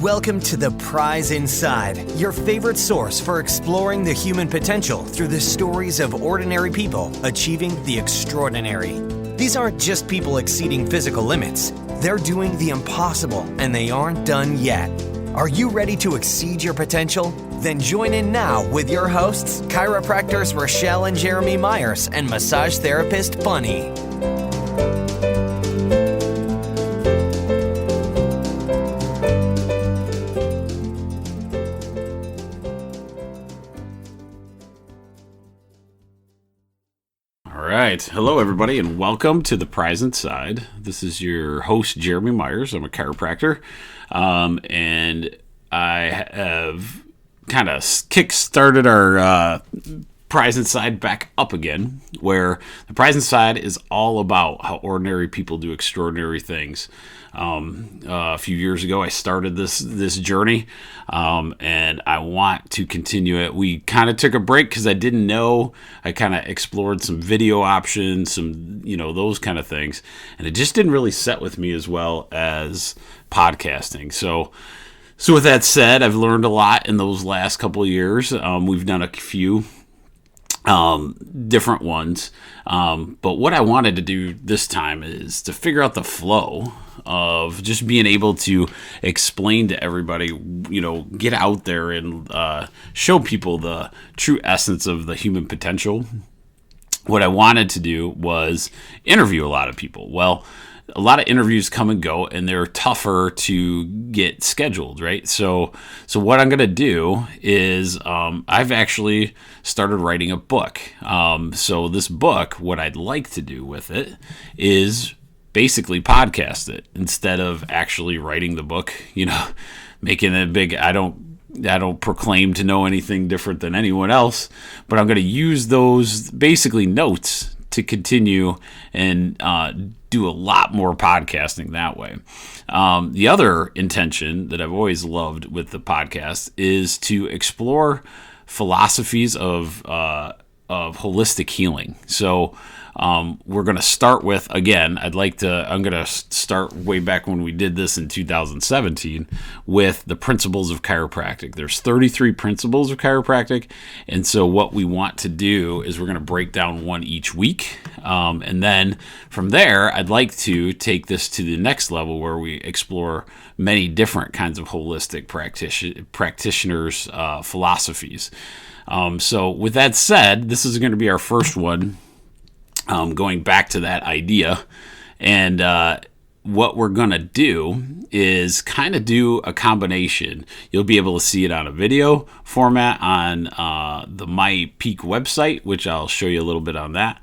Welcome to The Prize Inside, your favorite source for exploring the human potential through the stories of ordinary people achieving the extraordinary. These aren't just people exceeding physical limits. They're doing the impossible, and they aren't done yet. Are you ready to exceed your potential? Then join in now with your hosts, chiropractors Rochelle and Jeremy Myers and massage therapist Bunny. Hello, everybody, and welcome to The Prize Inside. This is your host, Jeremy Myers. I'm a chiropractor, and I have kind of kick-started our Prize Inside back up again, where The Prize Inside is all about how ordinary people do extraordinary things. A few years ago, I started this journey, and I want to continue it. We kind of took a break because I didn't know. I kind of explored some video options, those kind of things, and it just didn't really set with me as well as podcasting. So with that said, I've learned a lot in those last couple of years. We've done a few different ones, but what I wanted to do this time is to figure out the flow of just being able to explain to everybody, get out there and show people the true essence of the human potential. What I wanted to do was interview a lot of people. Well, a lot of interviews come and go, and they're tougher to get scheduled, right? So what I'm going to do is I've actually started writing a book. So this book, what I'd like to do with it is basically podcast it instead of actually writing the book, making it big. I don't proclaim to know anything different than anyone else, but I'm going to use those basically notes to continue and do a lot more podcasting that way. The other intention that I've always loved with the podcast is to explore philosophies of holistic healing. So we're going to start with, again, I'm going to start way back when we did this in 2017 with the principles of chiropractic. There's 33 principles of chiropractic. And so what we want to do is we're going to break down one each week. And then from there, I'd like to take this to the next level where we explore many different kinds of holistic practitioners' philosophies. So with that said, this is going to be our first one. Going back to that idea, and what we're going to do is kind of do a combination. You'll be able to see it on a video format on the My Peak website, which I'll show you a little bit on that.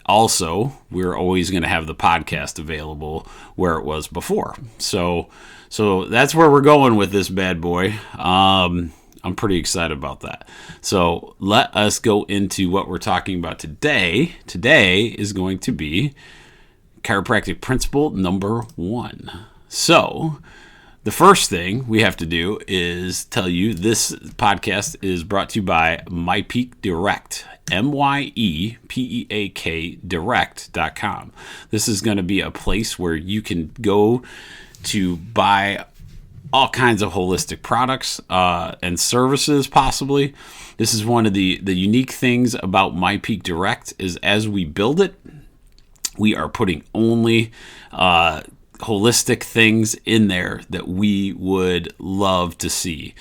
Also, we're always going to have the podcast available where it was before. So that's where we're going with this bad boy. I'm pretty excited about that. So let us go into what we're talking about today. Today is going to be chiropractic principle number 1. So the first thing we have to do is tell you this podcast is brought to you by My Peak Direct, MYEPEAK Direct.com. This is going to be a place where you can go to buy all kinds of holistic products and services, possibly. This is one of the unique things about My Peak Direct is as we build it, we are putting only holistic things in there that we would love to see.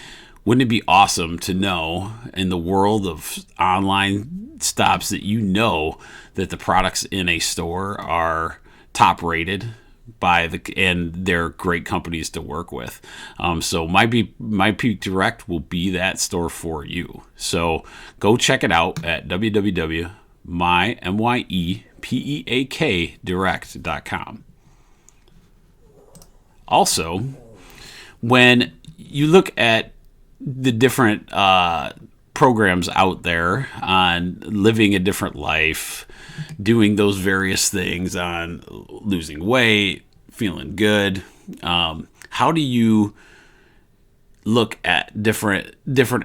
Wouldn't it be awesome to know in the world of online stops that that the products in a store are top rated and they're great companies to work with. So My Peak Direct will be that store for you. So go check it out at www.myepeakdirect.com. Also, when you look at the different programs out there on living a different life, doing those various things on losing weight, feeling good, how do you look at different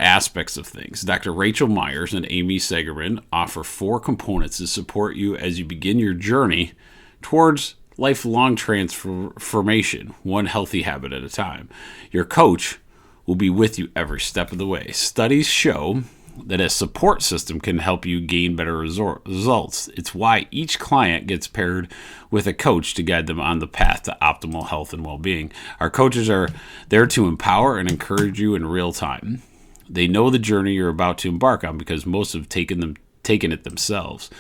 aspects of things? Dr. Rachel Myers and Amy Segerman offer 4 components to support you as you begin your journey towards lifelong transformation, one healthy habit at a time. Your coach will be with you every step of the way. Studies show that a support system can help you gain better results. It's why each client gets paired with a coach to guide them on the path to optimal health and well-being. Our coaches are there to empower and encourage you in real time. They know the journey you're about to embark on because most have taken it themselves.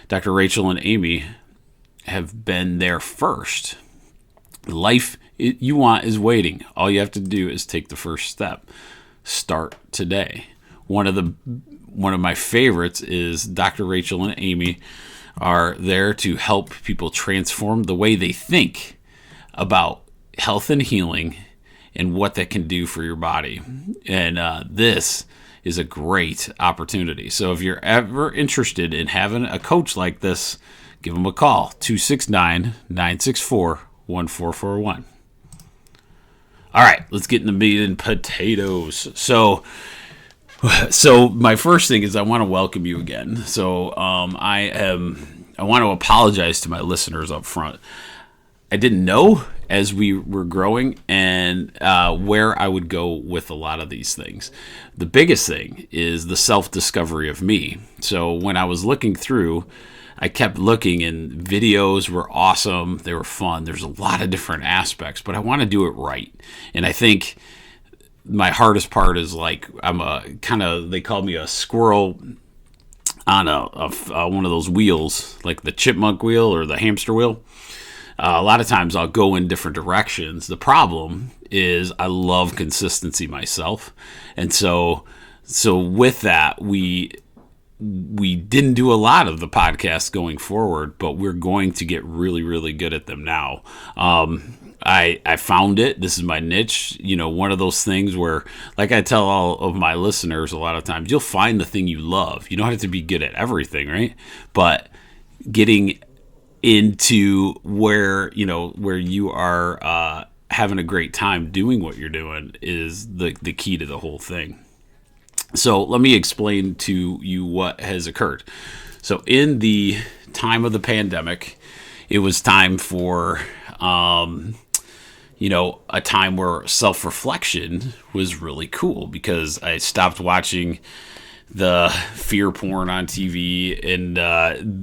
Dr. Rachel and Amy have been there first. The life you want is waiting. All you have to do is take the first step. Start today. One of my favorites is Dr. Rachel and Amy are there to help people transform the way they think about health and healing and what that can do for your body. And this is a great opportunity. So if you're ever interested in having a coach like this, give them a call, 269-964-1441. All right, let's get into meat and potatoes. So my first thing is I want to welcome you again. So I want to apologize to my listeners up front. I didn't know as we were growing and where I would go with a lot of these things. The biggest thing is the self-discovery of me. So when I was looking through, I kept looking, and videos were awesome. They were fun. There's a lot of different aspects, but I want to do it right. And I think my hardest part is like they call me a squirrel on one of those wheels, like the chipmunk wheel or the hamster wheel. A lot of times I'll go in different directions. The problem is I love consistency myself. And so with that, we didn't do a lot of the podcasts going forward, but we're going to get really, really good at them now. I found it. This is my niche. One of those things where, like I tell all of my listeners a lot of times, you'll find the thing you love. You don't have to be good at everything, right? But getting into where you are having a great time doing what you're doing is the key to the whole thing. So let me explain to you what has occurred. So in the time of the pandemic, it was time for a time where self-reflection was really cool because I stopped watching the fear porn on TV and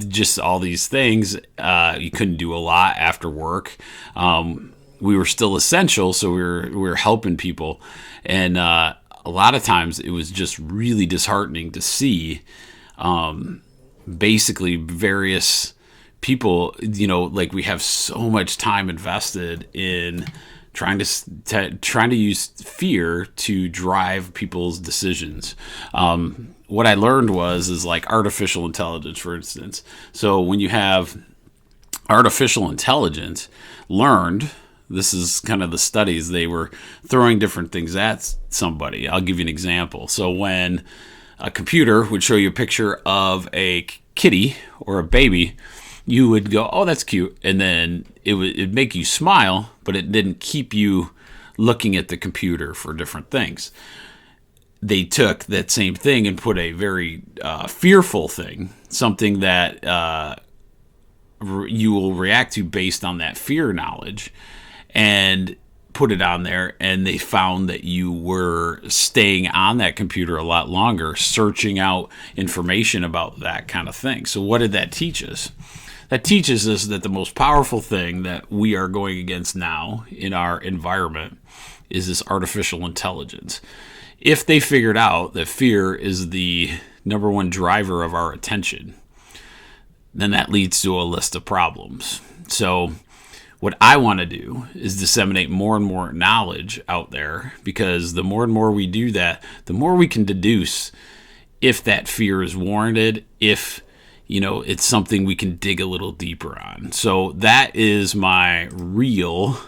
just all these things. You couldn't do a lot after work. We were still essential, so we were helping people. And a lot of times it was just really disheartening to see basically various people, like we have so much time invested in trying to use fear to drive people's decisions. What I learned is like artificial intelligence, for instance. So when you have artificial intelligence learned, this is kind of the studies, they were throwing different things at somebody. I'll give you an example. So when a computer would show you a picture of a kitty or a baby, you would go, oh, that's cute. And then it'd make you smile, but it didn't keep you looking at the computer for different things. They took that same thing and put a very fearful thing, something that you will react to based on that fear knowledge, and put it on there, and they found that you were staying on that computer a lot longer, searching out information about that kind of thing. So what did that teach us? That teaches us that the most powerful thing that we are going against now in our environment is this artificial intelligence. If they figured out that fear is the number one driver of our attention, then that leads to a list of problems. So what I want to do is disseminate more and more knowledge out there, because the more and more we do that, the more we can deduce if that fear is warranted, if it's something we can dig a little deeper on. So that is my real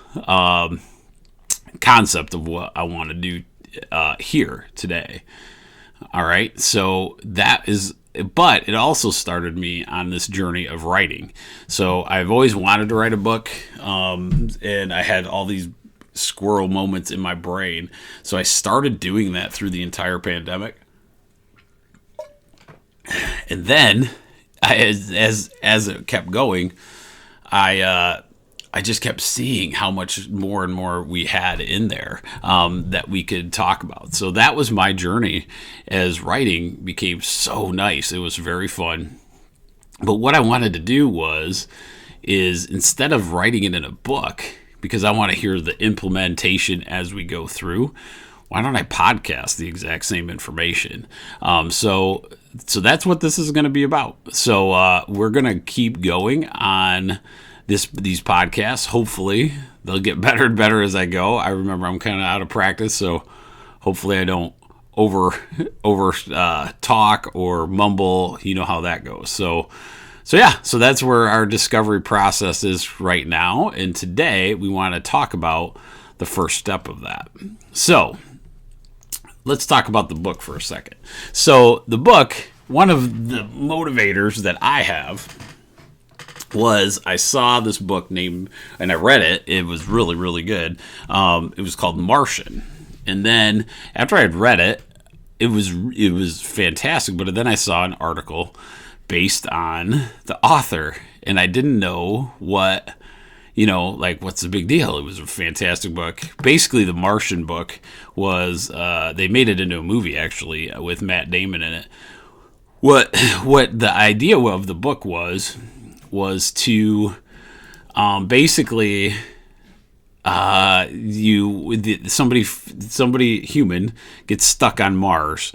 concept of what I want to do here today. All right. So that is, but it also started me on this journey of writing. So I've always wanted to write a book, and I had all these squirrel moments in my brain. So I started doing that through the entire pandemic. And then as it kept going, I I just kept seeing how much more and more we had in there that we could talk about. So that was my journey as writing became so nice. It was very fun. But what I wanted to do is instead of writing it in a book, because I want to hear the implementation as we go through, why don't I podcast the exact same information? So that's what this is going to be about. So we're going to keep going on these podcasts. Hopefully they'll get better and better as I go. I remember I'm kind of out of practice, so hopefully I don't over talk or mumble. You know how that goes. So that's where our discovery process is right now. And today we want to talk about the first step of that. So let's talk about the book for a second. So the book, one of the motivators that I have was I saw this book named, and I read it. It was really, really good. It was called Martian. And then after I had read it, it was fantastic. But then I saw an article based on the author, and I didn't know what's the big deal. It was a fantastic book. Basically, the Martian book was, they made it into a movie, actually, with Matt Damon in it. What the idea of the book was to basically somebody human gets stuck on Mars.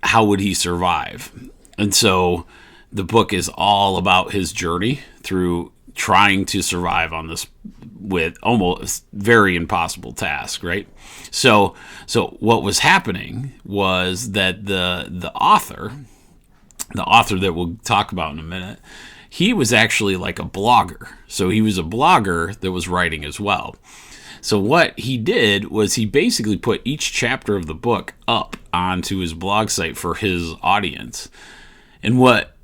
How would he survive? And so the book is all about his journey through trying to survive on this with almost very impossible task, right? So what was happening was that the author that we'll talk about in a minute, he was actually like a blogger. So he was a blogger that was writing as well. So what he did was he basically put each chapter of the book up onto his blog site for his audience. And what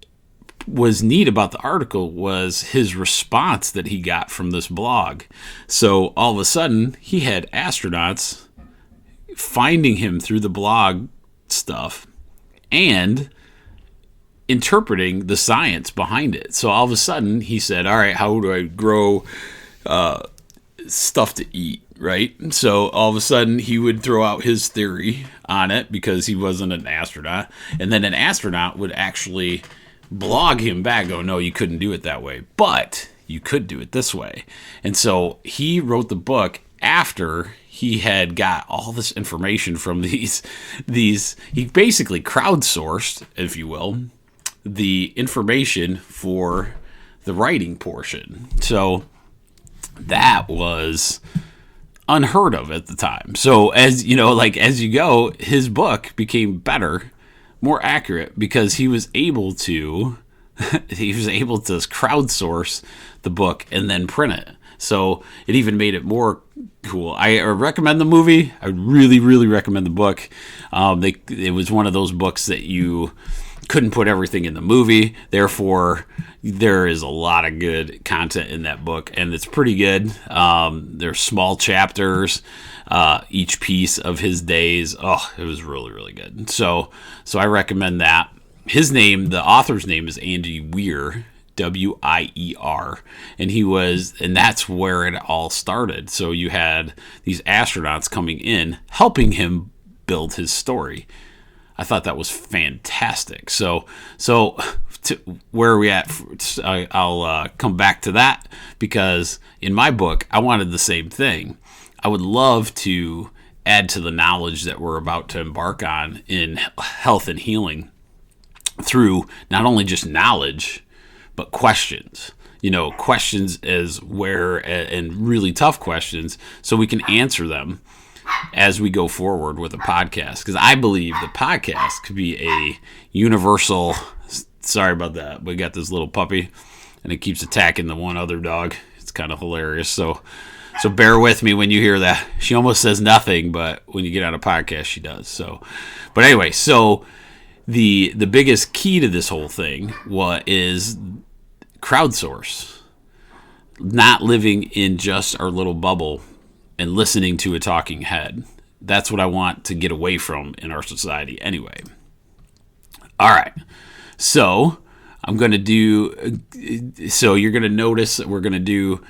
was neat about the article was his response that he got from this blog. So all of a sudden, he had astronauts finding him through the blog stuff and interpreting the science behind it. So all of a sudden, he said, all right, how do I grow stuff to eat, right? So all of a sudden, he would throw out his theory on it because he wasn't an astronaut. And then an astronaut would actually blog him back, go, no, you couldn't do it that way, but you could do it this way. And so he wrote the book after he had got all this information from these he basically crowdsourced, if you will, the information for the writing portion. So that was unheard of at the time. So as you know, as you go, his book became better, more accurate, because he was able to crowdsource the book and then print it. So it even made it more cool. I recommend the movie. I really, really recommend the book. It was one of those books that you couldn't put everything in the movie. Therefore, there is a lot of good content in that book, and it's pretty good. There's small chapters, each piece of his days. Oh, it was really, really good. So I recommend that. The author's name is Andy Weir, Wier, and that's where it all started. So you had these astronauts coming in, helping him build his story. I thought that was fantastic. So where are we at? I'll come back to that, because in my book, I wanted the same thing. I would love to add to the knowledge that we're about to embark on in health and healing through not only just knowledge, but questions. Questions and really tough questions, so we can answer them as we go forward with a podcast. Because I believe the podcast could be a universal. Sorry about that. We got this little puppy, and it keeps attacking the one other dog. It's kind of hilarious. So bear with me when you hear that. She almost says nothing, but when you get on a podcast, she does. But anyway, so the biggest key to this whole thing is crowdsource, not living in just our little bubble and listening to a talking head. That's what I want to get away from in our society anyway. All right. So you're going to notice that we're going to do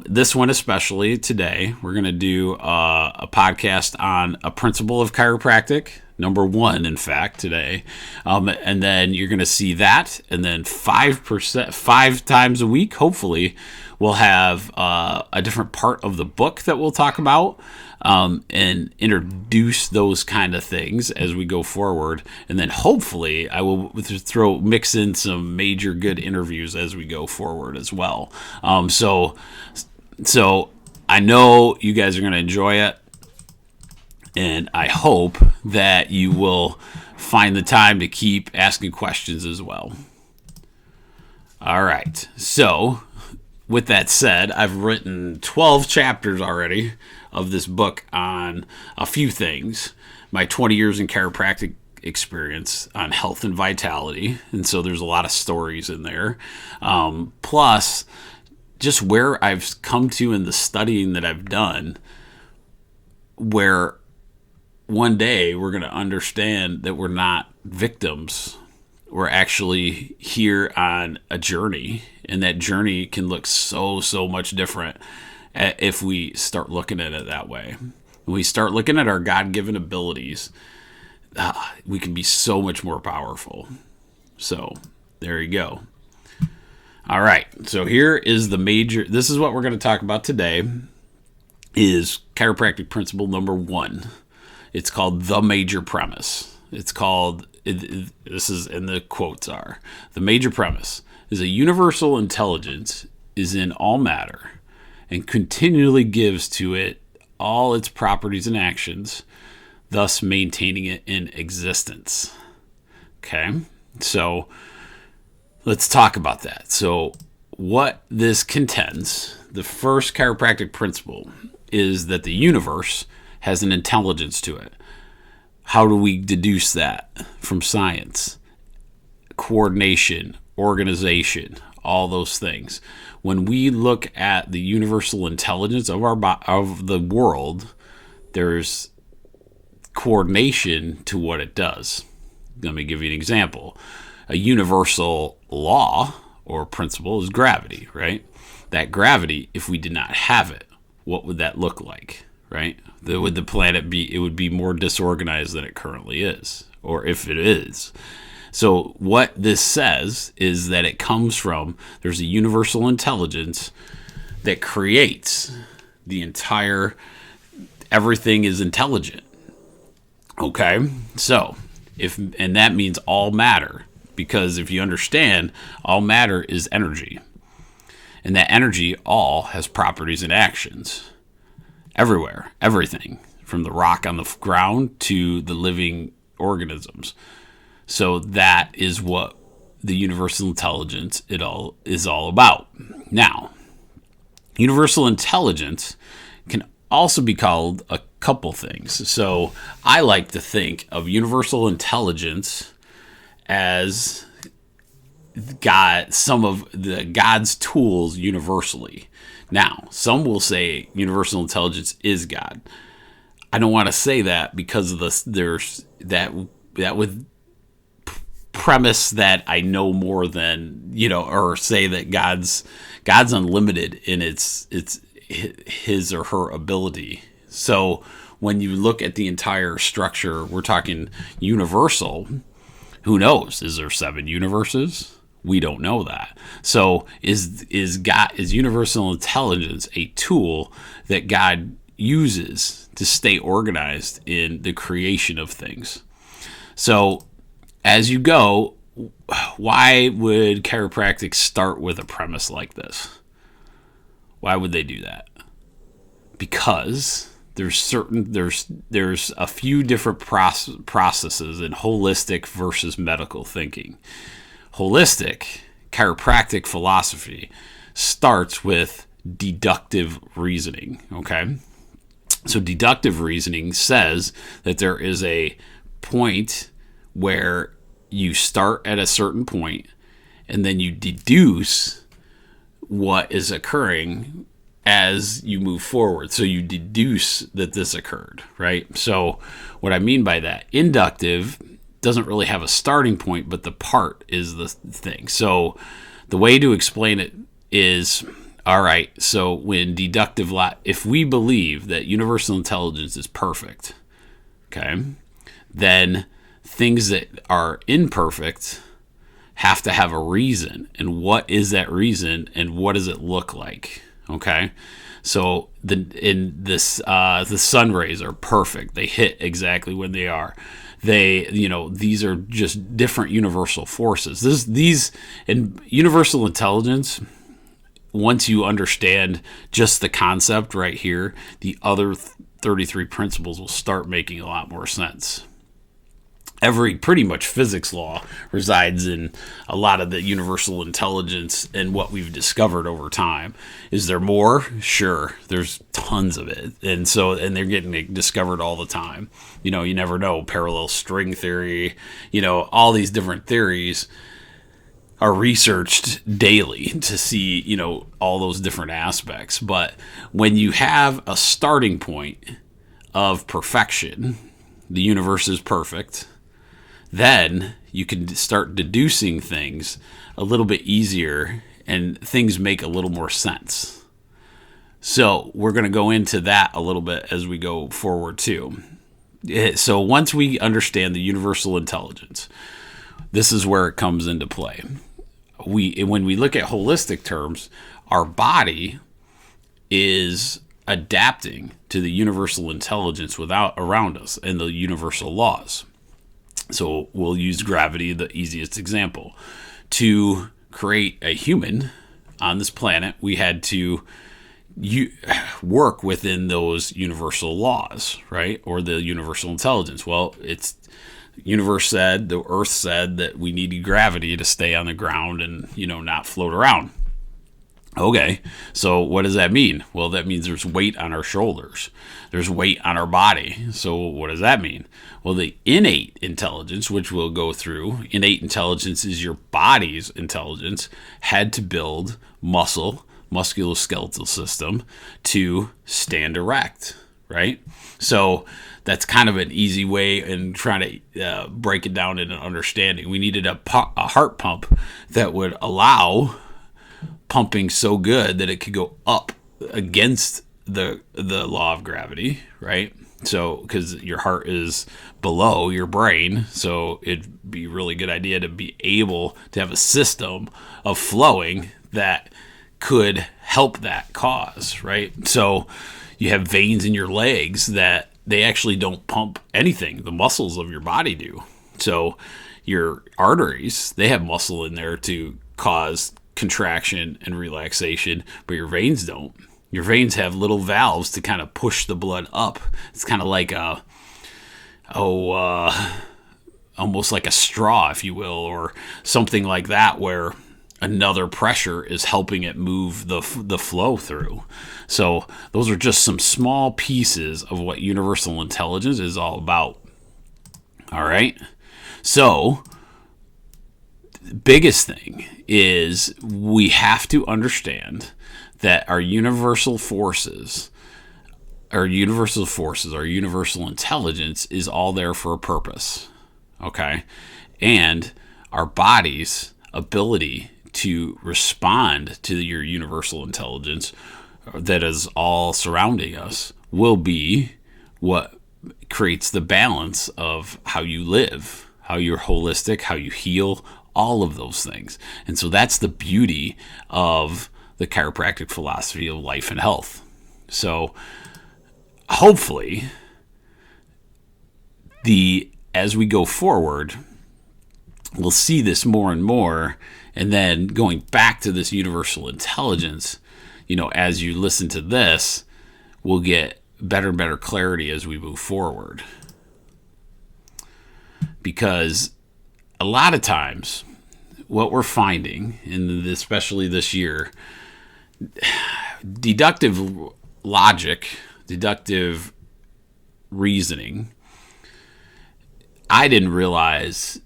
This one especially today, we're going to do a podcast on a principle of chiropractic, number 1, in fact, today. And then you're going to see that. And then 5 times a week, hopefully, we'll have a different part of the book that we'll talk about and introduce those kind of things as we go forward. And then hopefully I will mix in some major good interviews as we go forward as well. So I know you guys are going to enjoy it. And I hope that you will find the time to keep asking questions as well. All right. So, with that said, I've written 12 chapters already of this book on a few things. My 20 years in chiropractic experience on health and vitality. And so there's a lot of stories in there. Plus, just where I've come to in the studying that I've done, where one day we're going to understand that we're not victims. We're actually here on a journey, and that journey can look so much different if we start looking at it that way. When we start looking at our God-given abilities, we can be so much more powerful. So there you go. All right, so here is this is what we're going to talk about today, is chiropractic principle number 1. It's called the major premise. It's called, this is, and the quotes are, the major premise is a universal intelligence is in all matter and continually gives to it all its properties and actions, thus maintaining it in existence. Okay, so let's talk about that. So what this contends, the first chiropractic principle, is that the universe has an intelligence to it. How do we deduce that from science? Coordination, organization, all those things. When we look at the universal intelligence of of the world, there's coordination to what it does. Let me give you an example. A universal law or principle is gravity, right? That gravity, if we did not have it, what would that look like, right? Would the planet be, it would be more disorganized than it currently is, or if it is. So what this says is that it comes from, there's a universal intelligence that creates the entire, everything is intelligent. Okay? So, and that means all matter, because if you understand, all matter is energy. And that energy all has properties and actions. Everywhere, everything, from the rock on the ground to the living organisms. So that is what the universal intelligence is all about. Now, universal intelligence can also be called a couple things. So I like to think of universal intelligence as some of God's tools universally. Now, some will say universal intelligence is God. I don't want to say that because of there's that would premise that I know more than, or say that God's unlimited in its his or her ability. So when you look at the entire structure, we're talking universal. Who knows? Is there 7 universes? We don't know that. So is universal intelligence a tool that God uses to stay organized in the creation of things? So as you go, why would chiropractic start with a premise like this? Why would they do that? Because there's a few different processes in holistic versus medical thinking. Holistic chiropractic philosophy starts with deductive reasoning, okay? So deductive reasoning says that there is a point where you start at a certain point and then you deduce what is occurring as you move forward. So you deduce that this occurred, right? So what I mean by that, inductive doesn't really have a starting point, but the part is the thing. So the way to explain it is All right. So when if we believe that universal intelligence is perfect, okay, then things that are imperfect have to have a reason. And what is that reason, and what does it look like? Okay. So the sun rays are perfect. They hit exactly when they are. These are just different universal forces. These in universal intelligence, once you understand just the concept right here, the other 33 principles will start making a lot more sense. Every pretty much physics law resides in a lot of the universal intelligence and what we've discovered over time. Is there more? Sure. There's tons of it. And they're getting discovered all the time. You never know. Parallel string theory, all these different theories are researched daily to see, all those different aspects. But when you have a starting point of perfection, the universe is perfect, then you can start deducing things a little bit easier and things make a little more sense. So we're going to go into that a little bit as we go forward too. So once we understand the universal intelligence, this is where it comes into play. When we look at holistic terms, our body is adapting to the universal intelligence around us and the universal laws. So we'll use gravity, the easiest example. To create a human on this planet, we had to work within those universal laws, right? Or the universal intelligence. Well, the earth said that we needed gravity to stay on the ground and, not float around. Okay, so what does that mean? Well, that means there's weight on our shoulders. There's weight on our body. So what does that mean? Well, the innate intelligence, which we'll go through, innate intelligence is your body's intelligence, had to build musculoskeletal system to stand erect, right? So that's kind of an easy way in trying to break it down in an understanding. We needed a heart pump that would allow pumping so good that it could go up against the law of gravity, right? So because your heart is below your brain, so it'd be a really good idea to be able to have a system of flowing that could help that cause, right? So you have veins in your legs that they actually don't pump anything. The muscles of your body do. So your arteries, they have muscle in there to cause contraction and relaxation, but your veins don't. Your veins have little valves to kind of push the blood up. It's kind of like almost like a straw, if you will, or something like that, where another pressure is helping it move the flow through. So those are just some small pieces of what universal intelligence is all about. All right. So biggest thing is we have to understand that our universal intelligence is all there for a purpose, okay? And our body's ability to respond to your universal intelligence that is all surrounding us will be what creates the balance of how you live, how you're holistic, how you heal, all of those things. And so that's the beauty of the chiropractic philosophy of life and health. So hopefully as we go forward, we'll see this more and more. And then going back to this universal intelligence, as you listen to this, we'll get better and better clarity as we move forward. Because a lot of times, what we're finding, especially this year, deductive logic, deductive reasoning, I didn't realize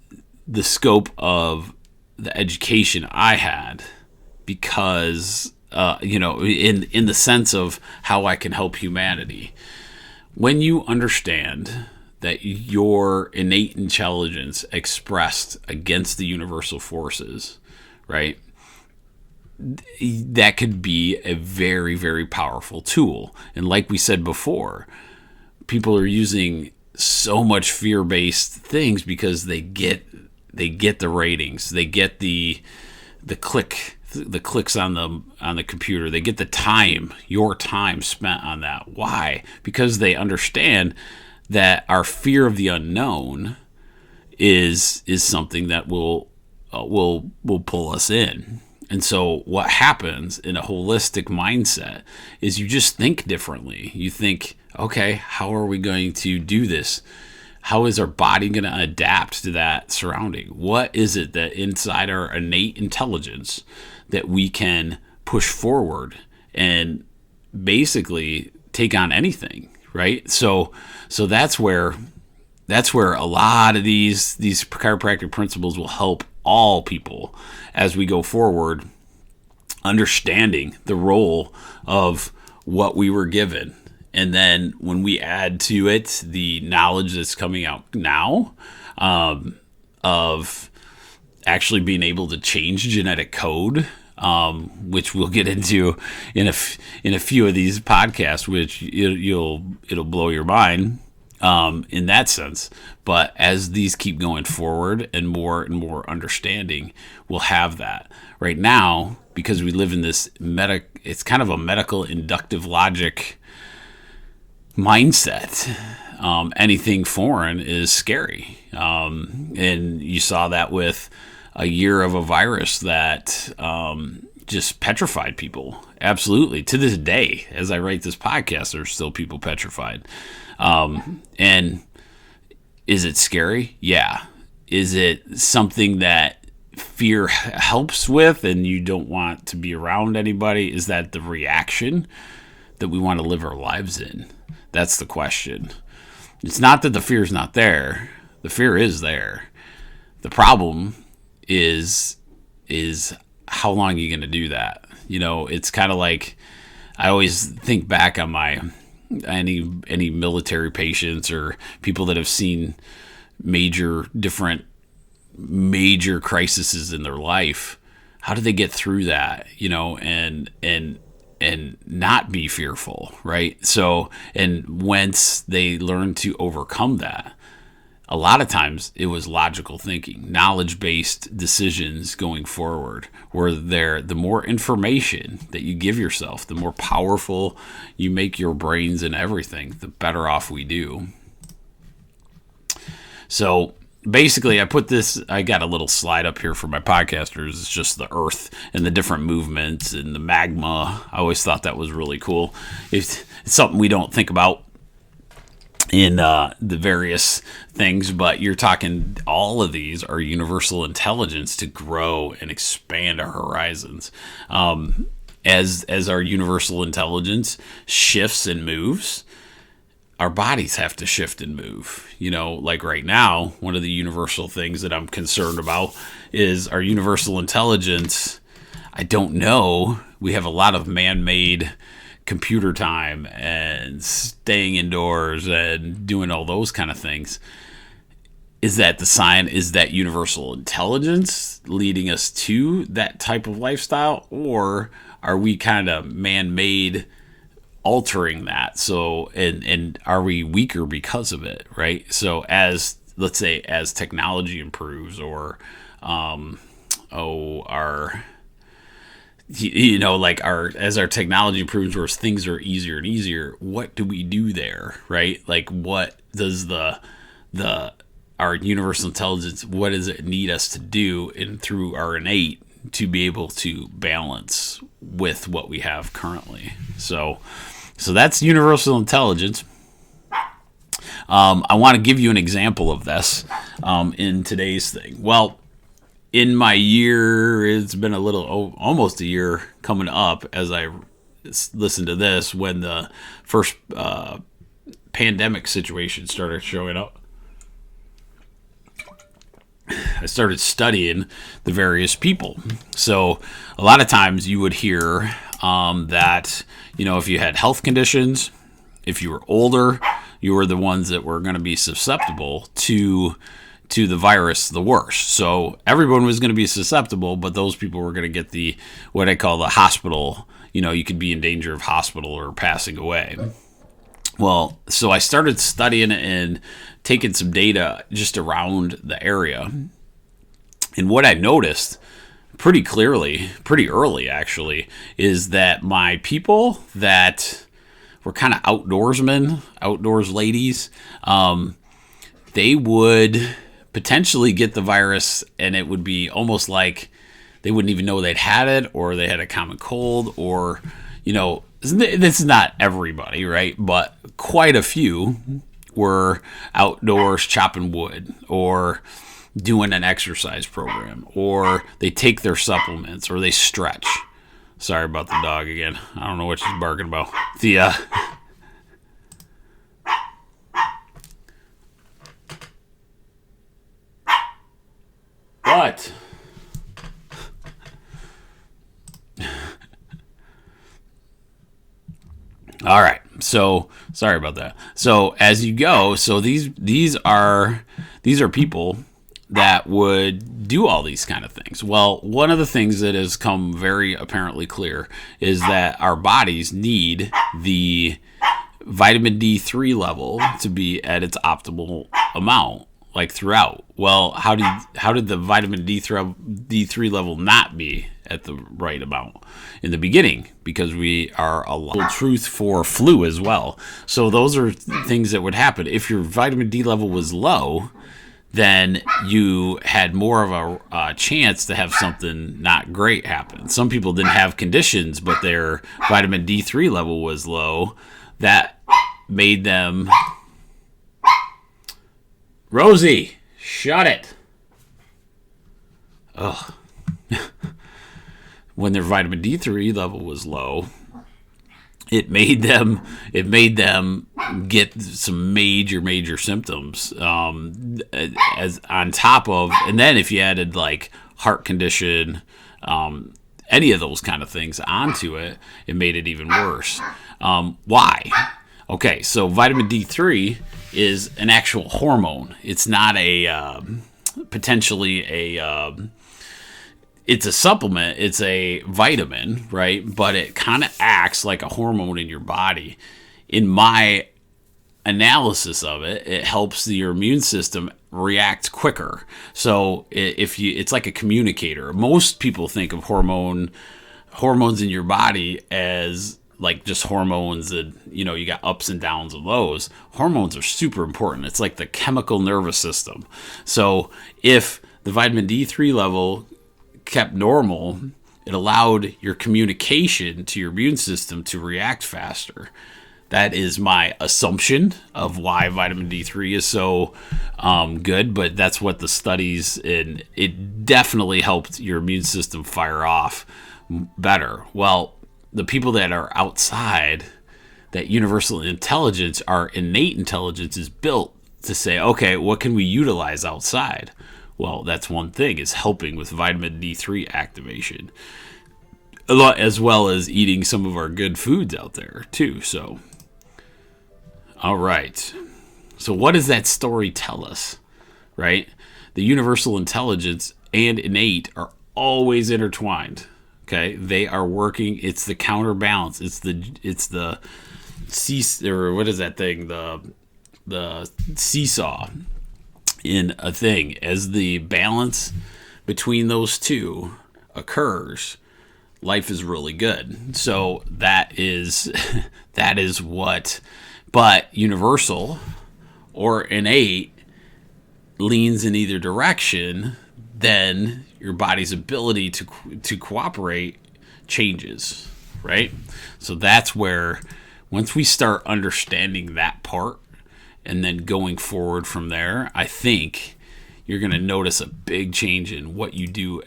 the scope of the education I had because, in the sense of how I can help humanity. When you understand that your innate intelligence expressed against the universal forces, right? that could be a very, very powerful tool. And like we said before, people are using so much fear-based things because they get the ratings, they get the clicks on the computer, they get the time, your time spent on that. Why? Because they understand that our fear of the unknown is something that will pull us in. And so what happens in a holistic mindset is you just think differently. You think, okay, how are we going to do this? How is our body going to adapt to that surrounding? What is it that inside our innate intelligence that we can push forward and basically take on anything, right? So that's where a lot of these chiropractic principles will help all people as we go forward, understanding the role of what we were given. And then when we add to it the knowledge that's coming out now of actually being able to change genetic code, which we'll get into in a few of these podcasts, which it'll blow your mind in that sense. But as these keep going forward and more understanding, we'll have that. Right now, because we live in this it's kind of a medical inductive logic mindset. Anything foreign is scary. And you saw that with a year of a virus that just petrified people. Absolutely. To this day, as I write this podcast, there's still people petrified. And is it scary? Yeah. Is it something that fear helps with and you don't want to be around anybody? Is that the reaction that we want to live our lives in? That's the question. It's not that the fear is not there. The fear is there. The problem is how long are you going to do that? It's kind of like, I always think back on any military patients or people that have seen major crises in their life. How do they get through that? And not be fearful, right? So, and once they learn to overcome that, a lot of times it was logical thinking, knowledge-based decisions going forward, where the more information that you give yourself, the more powerful you make your brains and everything, the better off we do. So basically, I got a little slide up here for my podcasters. It's just the earth and the different movements and the magma. I always thought that was really cool. It's something we don't think about in the various things, but you're talking, all of these are universal intelligence to grow and expand our horizons. As our universal intelligence shifts and moves, our bodies have to shift and move. Like right now, one of the universal things that I'm concerned about is our universal intelligence. I don't know. We have a lot of man-made computer time and staying indoors and doing all those kind of things. Is that the sign? Is that universal intelligence leading us to that type of lifestyle? Or are we kind of man-made altering that? So, and are we weaker because of it, right? So let's say as technology improves, or as our technology improves, where things are easier and easier, what do we do there, right? Like, what does our universal intelligence, what does it need us to do and through our innate to be able to balance with what we have currently? So that's universal intelligence. I want to give you an example of this in today's thing. Well, in my year, it's been almost a year coming up as I listen to this, when the first pandemic situation started showing up. I started studying the various people. So a lot of times you would hear that, if you had health conditions, if you were older, you were the ones that were going to be susceptible to to the virus, the worse. So everyone was going to be susceptible, but those people were going to get the, what I call the hospital, you could be in danger of hospital or passing away. Well, so I started studying and taking some data just around the area. And what I noticed pretty clearly, pretty early actually, is that my people that were kind of outdoorsmen, outdoors ladies, they would potentially get the virus, and it would be almost like they wouldn't even know they'd had it, or they had a common cold, or, this is not everybody, right? But quite a few were outdoors chopping wood, or doing an exercise program, or they take their supplements, or they stretch. Sorry about the dog again. I don't know what she's barking about. What? All right. So sorry about that. So as you go, so these are people that would do all these kind of things. Well, one of the things that has come very apparently clear is that our bodies need the vitamin D3 level to be at its optimal amount, like throughout. Well, how did the vitamin D3 level not be at the right amount in the beginning? Because we are a lot truth for flu as well. So those are things that would happen. If your vitamin D level was low, then you had more of a chance to have something not great happen. Some people didn't have conditions, but their vitamin D3 level was low. That made them... Rosie, shut it. Ugh. When their vitamin D3 level was low, it made them get some major symptoms, as on top of, and then if you added like heart condition, any of those kind of things onto it, it made it even worse. Why? Okay, so vitamin D3 is an actual hormone. It's not a potentially a it's a supplement, it's a vitamin, right? But it kind of acts like a hormone in your body. In my analysis of it, it helps your immune system react quicker. So it's like a communicator. Most people think of hormones in your body as like just hormones, and you got ups and downs of those. Hormones are super important. It's like the chemical nervous system. So if the vitamin D3 level kept normal, it allowed your communication to your immune system to react faster. That is my assumption of why vitamin D3 is so good, but that's what the studies, and it definitely helped your immune system fire off better. Well, the people that are outside, that universal intelligence, our innate intelligence is built to say, okay, what can we utilize outside? Well, that's one thing, is helping with vitamin D3 activation, a lot, as well as eating some of our good foods out there too. So, all right. So what does that story tell us, right? The universal intelligence and innate are always intertwined. Okay, they are working. It's the counterbalance. It's the or what is that thing? The seesaw in a thing. As the balance between those two occurs, life is really good. So that is what. But universal or innate leans in either direction, then your body's ability to cooperate changes, right? So that's where, once we start understanding that part and then going forward from there, I think you're going to notice a big change in what you do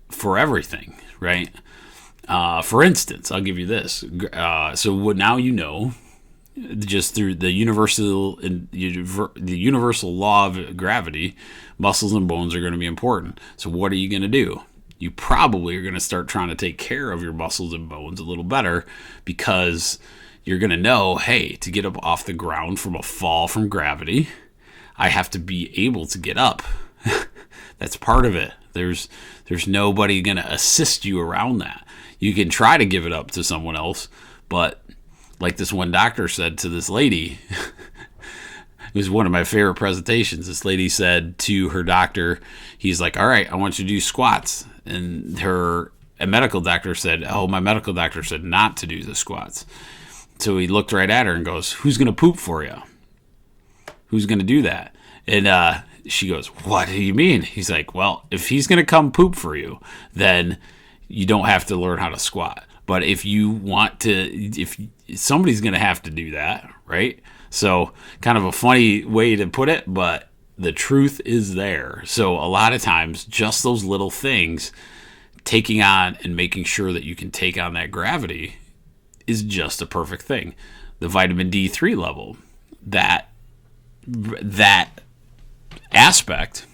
for everything, right? For instance, I'll give you this. So what now you know, just through the universal law of gravity, muscles and bones are going to be important. So what are you going to do? You probably are going to start trying to take care of your muscles and bones a little better, because you're going to know, hey, to get up off the ground from a fall from gravity, I have to be able to get up That's part of it. There's nobody going to assist you around that. You can try to give it up to someone else, but like this one doctor said to this lady, it was one of my favorite presentations. This lady said to her doctor, he's like, all right, I want you to do squats. And a medical doctor said, oh, my medical doctor said not to do the squats. So he looked right at her and goes, who's going to poop for you? Who's going to do that? And she goes, what do you mean? He's like, well, if he's going to come poop for you, then you don't have to learn how to squat. But if you want to, if somebody's going to have to do that, right? So kind of a funny way to put it, but the truth is there. So a lot of times, just those little things, taking on and making sure that you can take on that gravity is just a perfect thing. The vitamin D3 level, that aspect,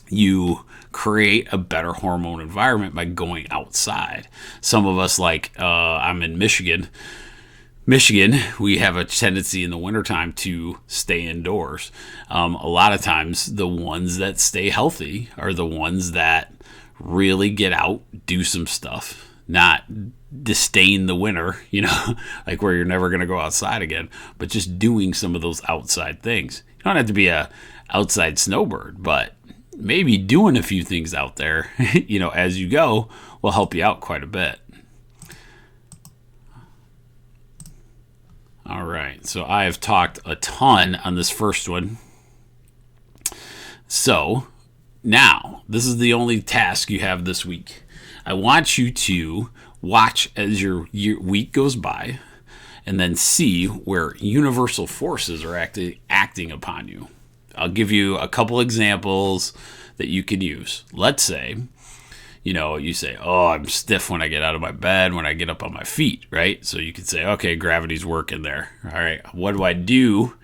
you create a better hormone environment by going outside. Some of us, like I'm in Michigan, we have a tendency in the wintertime to stay indoors. A lot of times the ones that stay healthy are the ones that really get out, do some stuff, not disdain the winter, like where you're never going to go outside again, but just doing some of those outside things. You don't have to be a outside snowbird, but maybe doing a few things out there, as you go, will help you out quite a bit. All right, so I have talked a ton on this first one. So now, this is the only task you have this week. I want you to watch as your week goes by and then see where universal forces are acting upon you. I'll give you a couple examples that you can use. Let's say, you say, oh, I'm stiff when I get out of my bed, when I get up on my feet, right? So you could say, okay, gravity's working there. All right, what do I do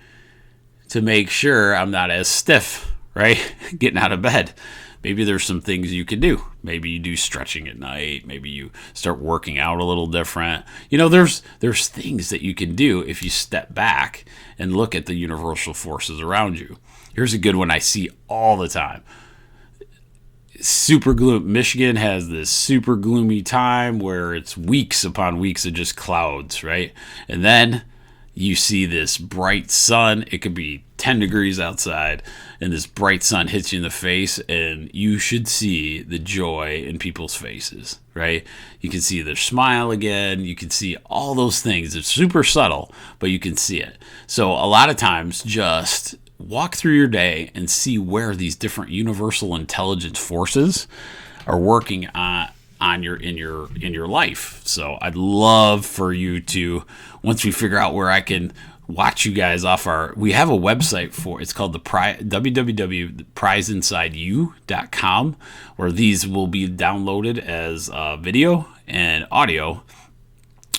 to make sure I'm not as stiff, right? Getting out of bed. Maybe there's some things you can do. Maybe you do stretching at night. Maybe you start working out a little different. There's things that you can do if you step back and look at the universal forces around you. Here's a good one I see all the time. Super gloomy. Michigan has this super gloomy time where it's weeks upon weeks of just clouds, right? And then you see this bright sun. It could be 10 degrees outside, and this bright sun hits you in the face, and you should see the joy in people's faces, right? You can see their smile again. You can see all those things. It's super subtle, but you can see it. So a lot of times, just walk through your day and see where these different universal intelligence forces are working in your life. So I'd love for you to, once we figure out where I can watch you guys off we have a website it's called the www.prizeinsideyou.com, where these will be downloaded as video and audio,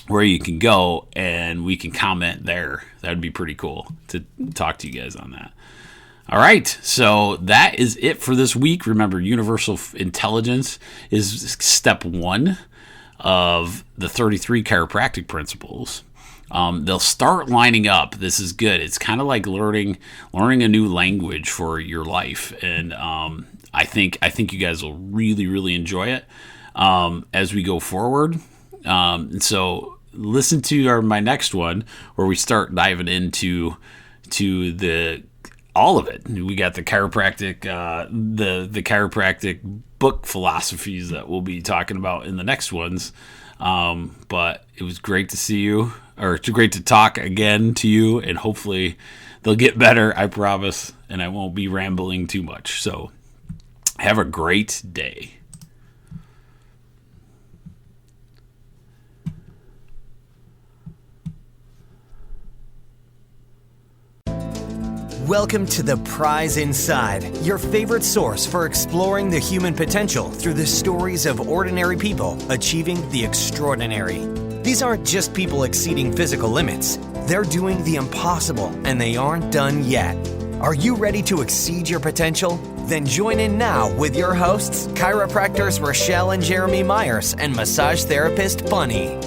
where you can go and we can comment there. That would be pretty cool to talk to you guys on that. All right, so that is it for this week. Remember, universal intelligence is step 1 of the 33 chiropractic principles. They'll start lining up. This is good. It's kind of like learning a new language for your life, and I think you guys will really, really enjoy it as we go forward. And so listen to my next one where we start diving into all of it. We got the chiropractic, the chiropractic book philosophies that we'll be talking about in the next ones. But it was great to see you, or it's great to talk again to you, and hopefully they'll get better, I promise, and I won't be rambling too much. So have a great day. Welcome to The Prize Inside, your favorite source for exploring the human potential through the stories of ordinary people achieving the extraordinary. These aren't just people exceeding physical limits. They're doing the impossible, and they aren't done yet. Are you ready to exceed your potential? Then join in now with your hosts, chiropractors Rochelle and Jeremy Myers and massage therapist Bunny.